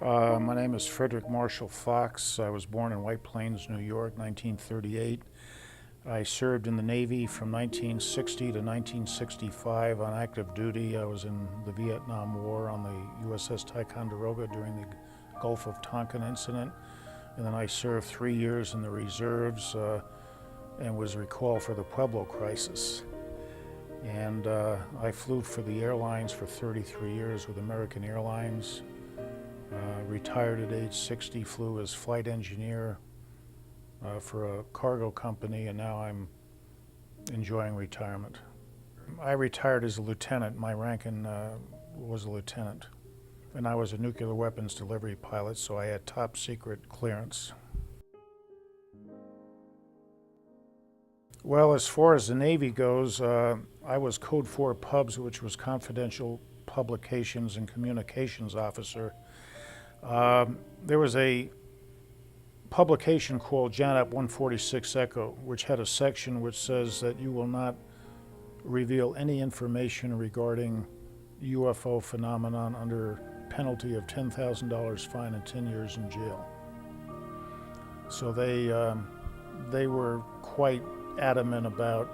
My name is Frederick Marshall Fox. I was born in White Plains, New York, 1938. I served in the Navy from 1960 to 1965 on active duty. I was in the Vietnam War on the USS Ticonderoga during the Gulf of Tonkin incident. And then I served 3 years in the reserves and was recalled for the Pueblo crisis. And I flew for the airlines for 33 years with American Airlines. Retired at age 60, flew as flight engineer for a cargo company, and now I'm enjoying retirement. I retired as a lieutenant. My rank was a lieutenant. And I was a nuclear weapons delivery pilot, so I had top secret clearance. Well, as far as the Navy goes, I was Code 4 Pubs, which was Confidential Publications and Communications Officer. There was a publication called JANAP 146 Echo, which had a section which says that you will not reveal any information regarding UFO phenomenon under penalty of $10,000 fine and 10 years in jail. So they were quite adamant about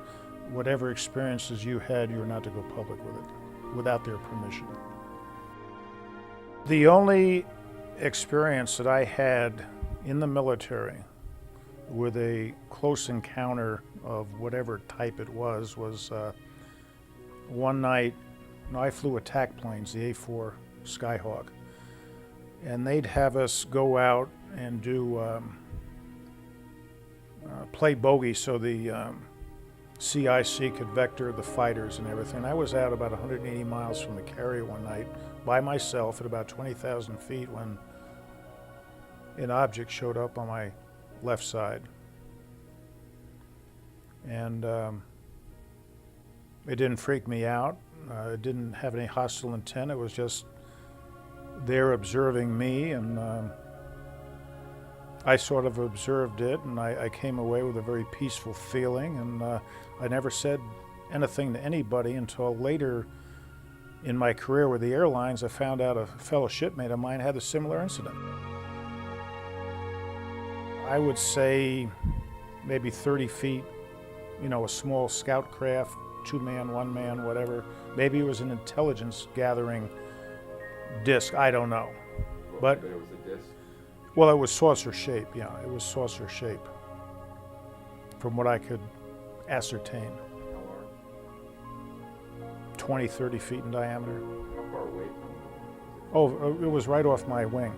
whatever experiences you had, you were not to go public with it without their permission. The only experience that I had in the military with a close encounter of whatever type it was one night. I flew attack planes, the A-4 Skyhawk, and they'd have us go out and do play bogey so the CIC could vector the fighters and everything. I was out about 180 miles from the carrier one night by myself at about 20,000 feet when an object showed up on my left side. And it didn't freak me out. It didn't have any hostile intent. It was just there observing me, and I sort of observed it, and I came away with a very peaceful feeling, and I never said anything to anybody until later in my career with the airlines. I found out a fellow shipmate of mine had a similar incident. I would say maybe 30 feet, a small scout craft, 2-man, 1-man, whatever. Maybe it was an intelligence gathering disc, I don't know. But it was a disc? Well, it was saucer shape, yeah, it was saucer shape, from what I could ascertain. How large? 20, 30 feet in diameter. How far away from you? Oh, it was right off my wing.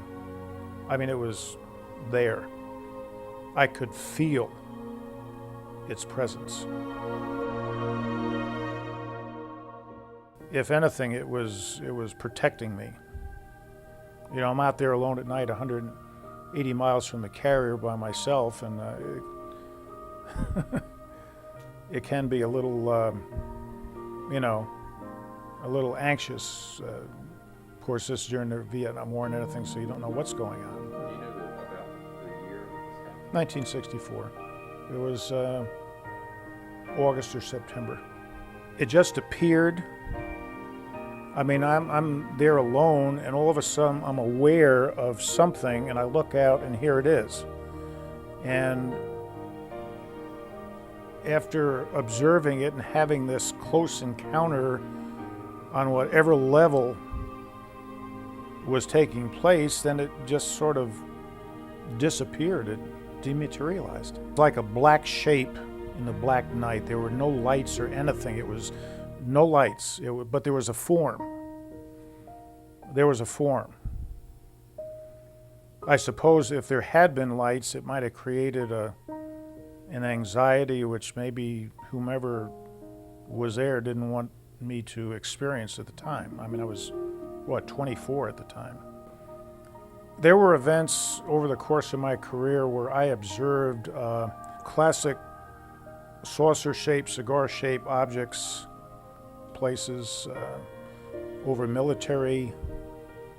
I mean, it was there. I could feel its presence. If anything, it was protecting me. I'm out there alone at night, 180 miles from the carrier by myself, and it can be a little, a little anxious. Of course, this is during the Vietnam War and everything, so you don't know what's going on. Do you know about the year that this happened? 1964. It was August or September. It just appeared. I mean, I'm there alone, and all of a sudden I'm aware of something, and I look out, and here it is. And after observing it and having this close encounter on whatever level was taking place, then it just sort of disappeared. It dematerialized. Like a black shape in the black night. There were no lights or anything. It was no lights, but there was a form. There was a form. I suppose if there had been lights, it might have created an anxiety which maybe whomever was there didn't want me to experience at the time. I mean, I was, 24 at the time. There were events over the course of my career where I observed classic saucer-shaped, cigar-shaped objects, places over military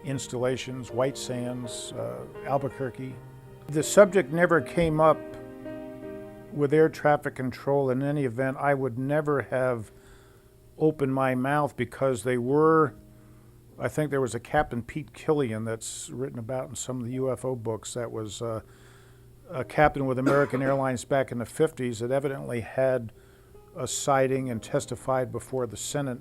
installations, White Sands, Albuquerque. The subject never came up with air traffic control. In any event, I would never have opened my mouth because they were I think there was a Captain Pete Killian that's written about in some of the UFO books that was a captain with American Airlines back in the 50s that evidently had a sighting and testified before the Senate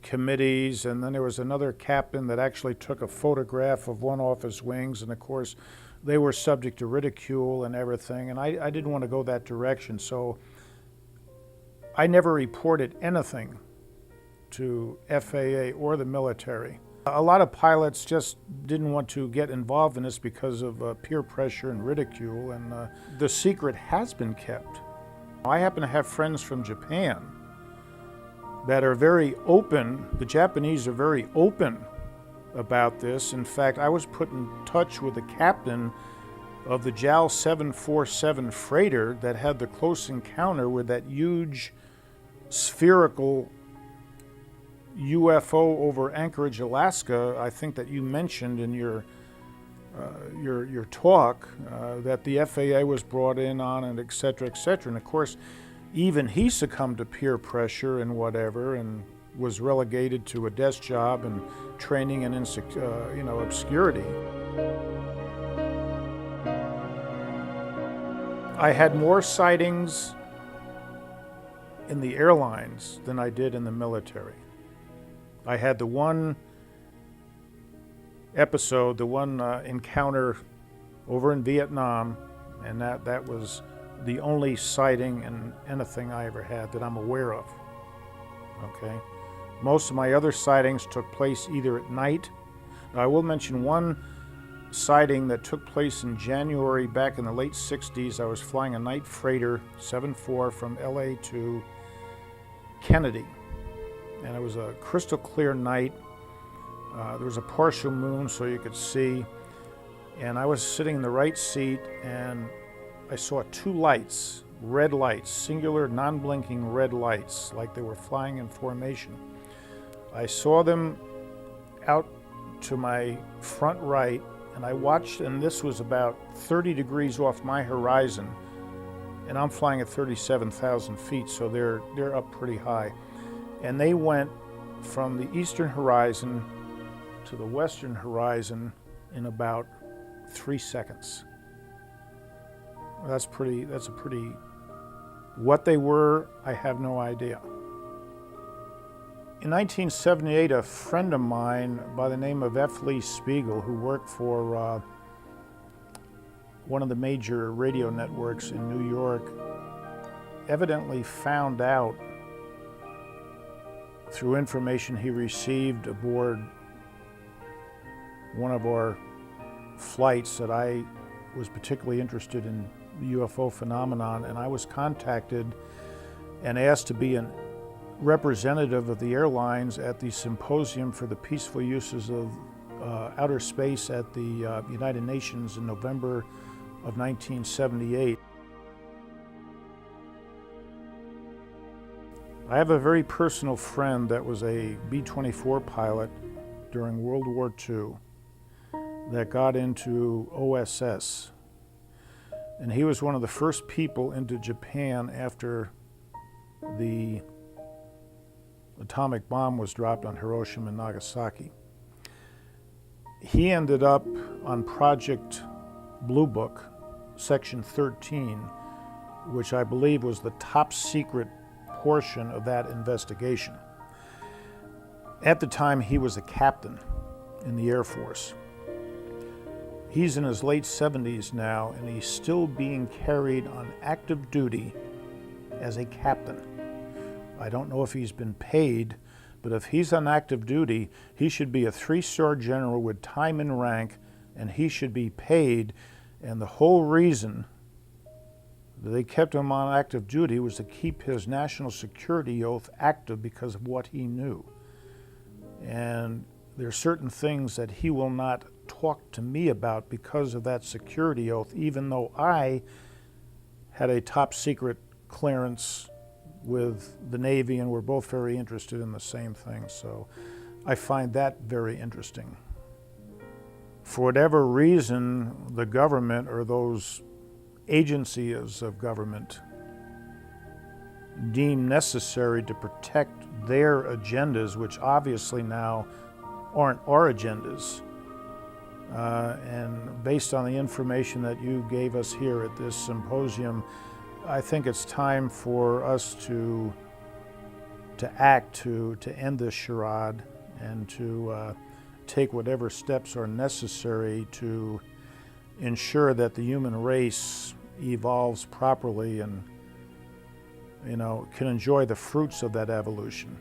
committees. And then there was another captain that actually took a photograph of one off his wings, and of course they were subject to ridicule and everything, and I didn't want to go that direction, so I never reported anything to FAA or the military. A lot of pilots just didn't want to get involved in this because of peer pressure and ridicule, and the secret has been kept. I happen to have friends from Japan that are very open. The Japanese are very open about this. In fact, I was put in touch with the captain of the JAL 747 freighter that had the close encounter with that huge spherical UFO over Anchorage, Alaska. I think that you mentioned in your talk that the FAA was brought in on, and et cetera, et cetera. And of course, even he succumbed to peer pressure and whatever, and was relegated to a desk job and training in obscurity. I had more sightings in the airlines than I did in the military. I had the one episode, the one encounter over in Vietnam, and that was the only sighting and anything I ever had that I'm aware of. Okay? Most of my other sightings took place either at night. Now, I will mention one sighting that took place in January back in the late 60s. I was flying a night freighter 74 from LA to Kennedy, and it was a crystal clear night. There was a partial moon so you could see, and I was sitting in the right seat, and I saw two lights, red lights, singular non-blinking red lights, like they were flying in formation. I saw them out to my front right, and I watched, and this was about 30 degrees off my horizon, and I'm flying at 37,000 feet, so they're up pretty high. And they went from the eastern horizon to the western horizon in about 3 seconds. That's a pretty, what they were, I have no idea. In 1978, a friend of mine by the name of F. Lee Spiegel, who worked for one of the major radio networks in New York, evidently found out through information he received aboard one of our flights that I was particularly interested in the UFO phenomenon, and I was contacted and asked to be a representative of the airlines at the Symposium for the Peaceful Uses of Outer Space at the United Nations in November of 1978. I have a very personal friend that was a B-24 pilot during World War II that got into OSS. And he was one of the first people into Japan after the atomic bomb was dropped on Hiroshima and Nagasaki. He ended up on Project Blue Book, Section 13, which I believe was the top secret portion of that investigation. At the time, he was a captain in the Air Force. He's in his late 70s now, and he's still being carried on active duty as a captain. I don't know if he's been paid, but if he's on active duty, he should be a 3-star general with time and rank, and he should be paid. And the whole reason that they kept him on active duty was to keep his national security oath active because of what he knew. And there are certain things that he will not talk to me about because of that security oath, even though I had a top secret clearance with the Navy and we're both very interested in the same thing. So I find that very interesting. For whatever reason, the government or those agencies of government deem necessary to protect their agendas, which obviously now aren't our agendas. And based on the information that you gave us here at this symposium, I think it's time for us to act to end this charade and to take whatever steps are necessary to ensure that the human race evolves properly and, can enjoy the fruits of that evolution.